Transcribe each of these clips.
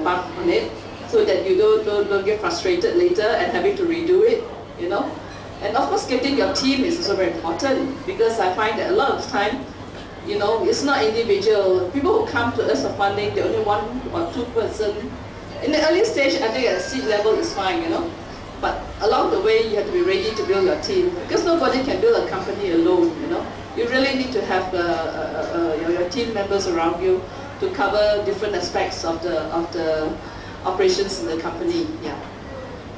embark on it, so that you don't get frustrated later and having to redo it, you know. And of course, getting your team is also very important, because I find that a lot of time, you know, it's not individual. People who come to us for funding, they only one or two person. In the early stage, I think at seed level is fine, you know. But along the way, you have to be ready to build your team, because nobody can build a company alone, you know. You really need to have your team members around you to cover different aspects of the operations in the company. Yeah.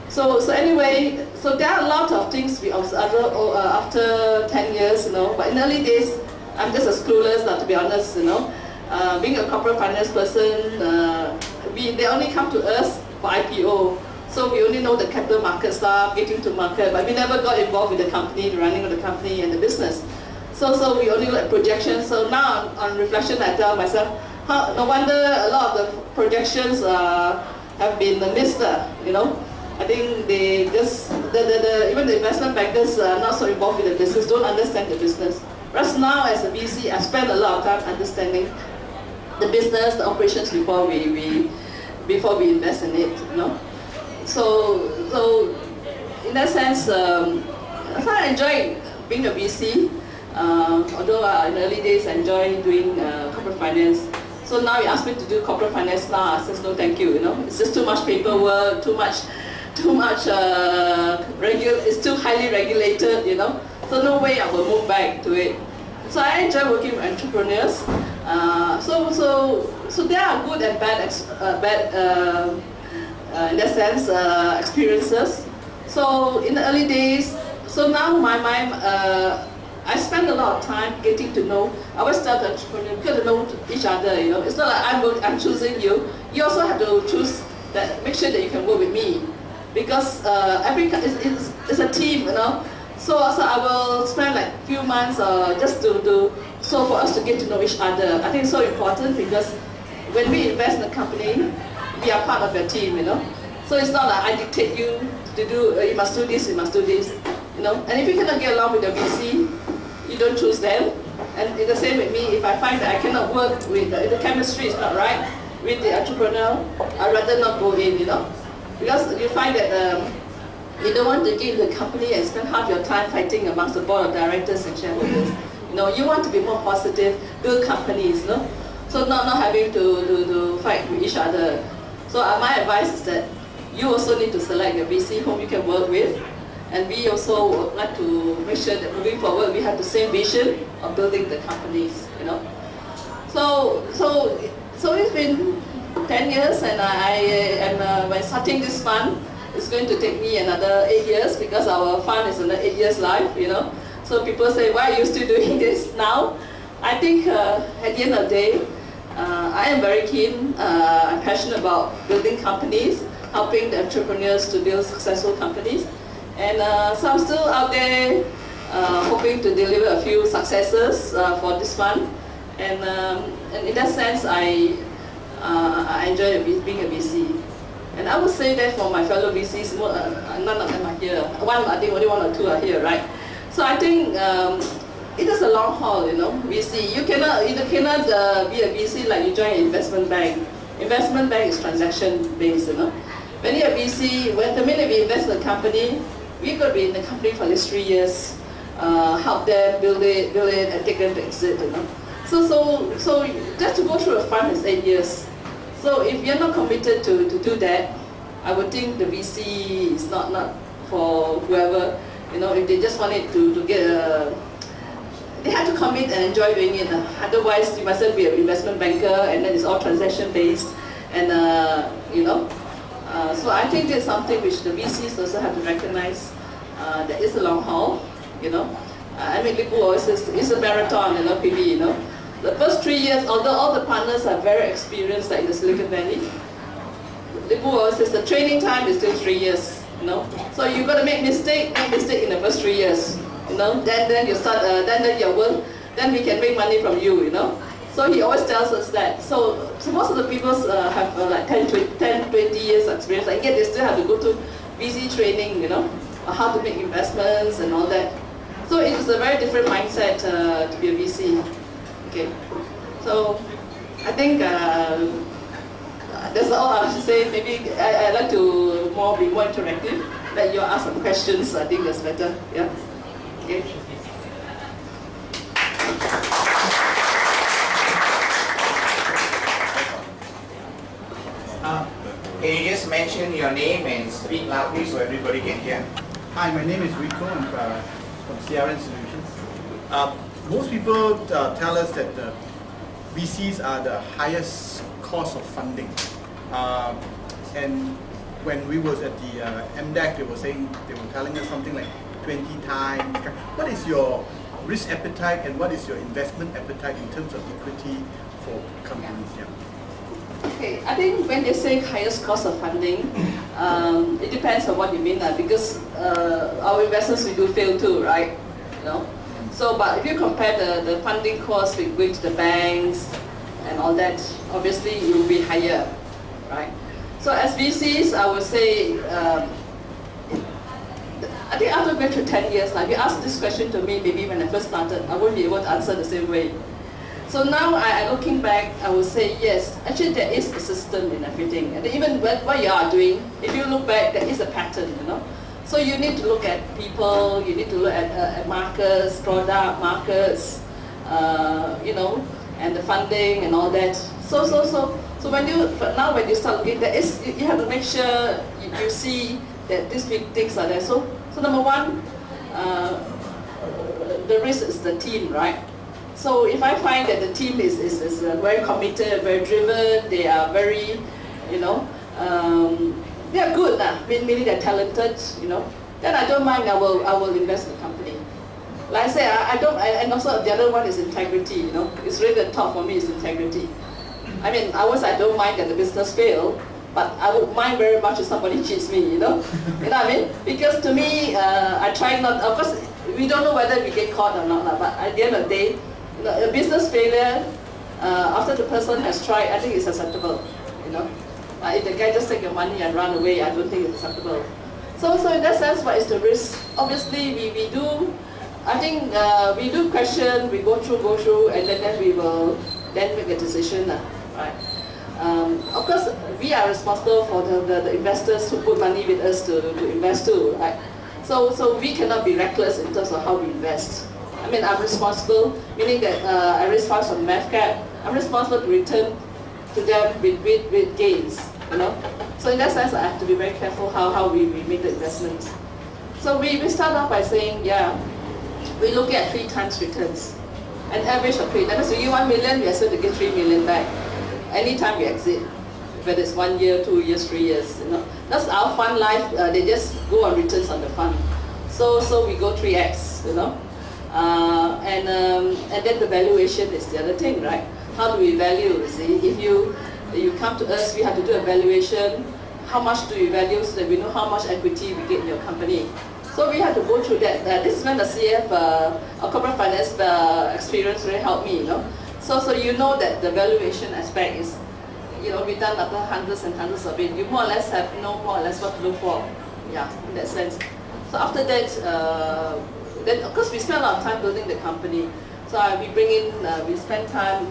So anyway, so there are a lot of things we observe after 10 years, you know. But in the early days, I'm just as clueless, to be honest, you know. Being a corporate finance person, they only come to us for IPO. So we only know the capital market stuff, getting to market, but we never got involved with the company, the running of the company and the business. So we only look at projections. So now on reflection, I tell myself, no wonder a lot of the projections have been missed, you know. I think they just, even the investment bankers are not so involved with the business, don't understand the business. Whereas now as a VC, I spend a lot of time understanding the business, the operations before we invest in it, you know. So in that sense, I enjoy being a VC. Although in the early days I enjoy doing corporate finance. So now you ask me to do corporate finance now, I says no thank you, you know. It's just too much paperwork, it's too highly regulated, you know. So no way I will move back to it. So I enjoy working with entrepreneurs. So there are good and bad in that sense, experiences. So in the early days, so now I spend a lot of time getting to know. I always tell the entrepreneur, you got to know each other, you know. It's not like I'm choosing you. You also have to choose that, make sure that you can work with me. Because it's a team, you know. So I will spend like a few months just so for us to get to know each other. I think it's so important, because when we invest in a company, we are part of your team, you know. So it's not like I dictate you to do, you must do this, you must do this, you know. And if you cannot get along with the VC, you don't choose them. And it's the same with me. If I find that I cannot work with, the chemistry is not right with the entrepreneur, I'd rather not go in, you know. Because you find that you don't want to get in the company and spend half your time fighting amongst the board of directors and shareholders. You know, you want to be more positive, build companies, you know. So not having to fight with each other. So my advice is that you also need to select your VC whom you can work with. And we also would like to make sure that moving forward we have the same vision of building the companies, you know. So it's been 10 years, and I am when starting this fund, it's going to take me another 8 years, because our fund is another 8 years life, you know. So people say, why are you still doing this now? I think at the end of the day, I am very keen, I'm passionate about building companies, helping the entrepreneurs to build successful companies. And so I'm still out there hoping to deliver a few successes for this fund. And in that sense, I enjoy being a VC. And I would say that for my fellow VCs, none of them are here. I think only one or two are here, right? So I think it is a long haul, you know, VC. You cannot be a VC like you join an investment bank. Investment bank is transaction based, you know. When you're a VC, the minute we invest in a company, we could be in the company for at least 3 years, help them build it, and take them to exit, you know. So just to go through a fund is 8 years. So if you're not committed to do that, I would think the VC is not for whoever, you know. If they just want it to get they have to commit and enjoy doing it. Otherwise, you mustn't be an investment banker, and then it's all transaction based, and you know. So I think there's something which the VCs also have to recognize. That is a long haul, you know. I mean, Lipu always says it's a marathon, you know, PB, you know. The first 3 years, although all the partners are very experienced, like in the Silicon Valley, Lipu always says the training time is still 3 years, you know. So you've got to make mistake in the first 3 years, you know. Then you start, then we can make money from you, you know. So he always tells us that. So most of the people have like 10, 20 years experience, and yet they still have to go to VC training, you know, how to make investments and all that. So it is a very different mindset to be a VC. Okay. So I think That's all I should say. Maybe I like to be more interactive. Let you ask some questions. I think that's better. Yeah. Okay. Can you just mention your name and speak loudly so everybody can hear? Hi, my name is Rico. I'm from CRN Solutions. Most people tell us that the VCs are the highest cost of funding. And when we was at the MDAC, they were telling us something like 20 times. What is your risk appetite and what is your investment appetite in terms of equity for companies? Yeah. Okay, I think when they say highest cost of funding, it depends on what you mean, because our investors, we do fail too, right? You know. So, but if you compare the funding cost with going to the banks and all that, obviously it will be higher, right? So as VCs, I would say, I think after going through 10 years, like if you asked this question to me, maybe when I first started, I wouldn't be able to answer the same way. So now, looking back, I would say yes, actually there is a system in everything. And even what you are doing, if you look back, there is a pattern, you know. So you need to look at people, you need to look at markets, product markets, you know, and the funding and all that. So when you start looking, you have to make sure you see that these big things are there. So number one, the risk is the team, right? So if I find that the team is very committed, very driven, they are very, you know, they are good, meaning they're talented, you know, then I don't mind, I will invest in the company. Like I say, and also the other one is integrity, you know, it's really the top for me is integrity. I mean, I don't mind that the business fail, but I would mind very much if somebody cheats me, you know? You know what I mean? Because to me, I try not, of course, we don't know whether we get caught or not, but at the end of the day, a business failure, after the person has tried, I think it's acceptable, you know. If the guy just take your money and run away, I don't think it's acceptable. So in that sense, what is the risk? Obviously, we do, I think we do question, we go through, and then we will then make a decision, right? Of course, we are responsible for the investors who put money with us to invest too, right? So we cannot be reckless in terms of how we invest. I mean, I'm responsible, meaning that I raise funds from MAVCAP. I'm responsible to return to them with gains, you know. So in that sense, I have to be very careful how we make the investments. So we start off by saying, yeah, we look at 3 times returns, an average of 3. That means we give 1 million, we expect to get 3 million back anytime we exit, whether it's 1 year, 2 years, 3 years, you know. That's our fund life. They just go on returns on the fund. So we go 3x, you know. And then the valuation is the other thing, right? How do we value? See, if you come to us, we have to do a valuation. How much do we value so that we know how much equity we get in your company? So we have to go through that. This is when the CF, our corporate finance experience really helped me, you know. So you know that the valuation aspect is, you know, we've done after hundreds and hundreds of it. You more or less know more or less what to look for, yeah, in that sense. So after that, then of course we spend a lot of time building the company. So we bring in, we spend time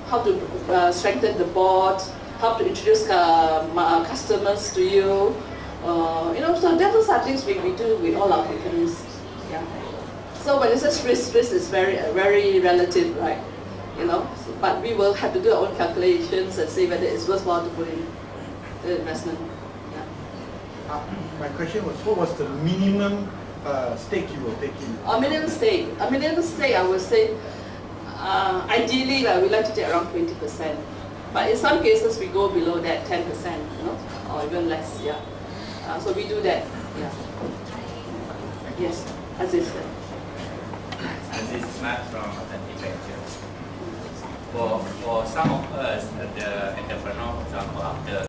how to strengthen the board, how to introduce customers to you. You know, so those are things we do with all our companies. Yeah. So when it says risk is very relative, right? You know, but we will have to do our own calculations and see whether it's worthwhile to put in the investment. Yeah. My question was, what was the minimum stake you will take in? A minimum stake, I would say, ideally we like to take around 20%. But in some cases we go below that 10%, you know, or even less, yeah. So we do that, yeah. Yes, as I said. This is Matt from Teak Ventures. For some of us, the entrepreneur, for example, after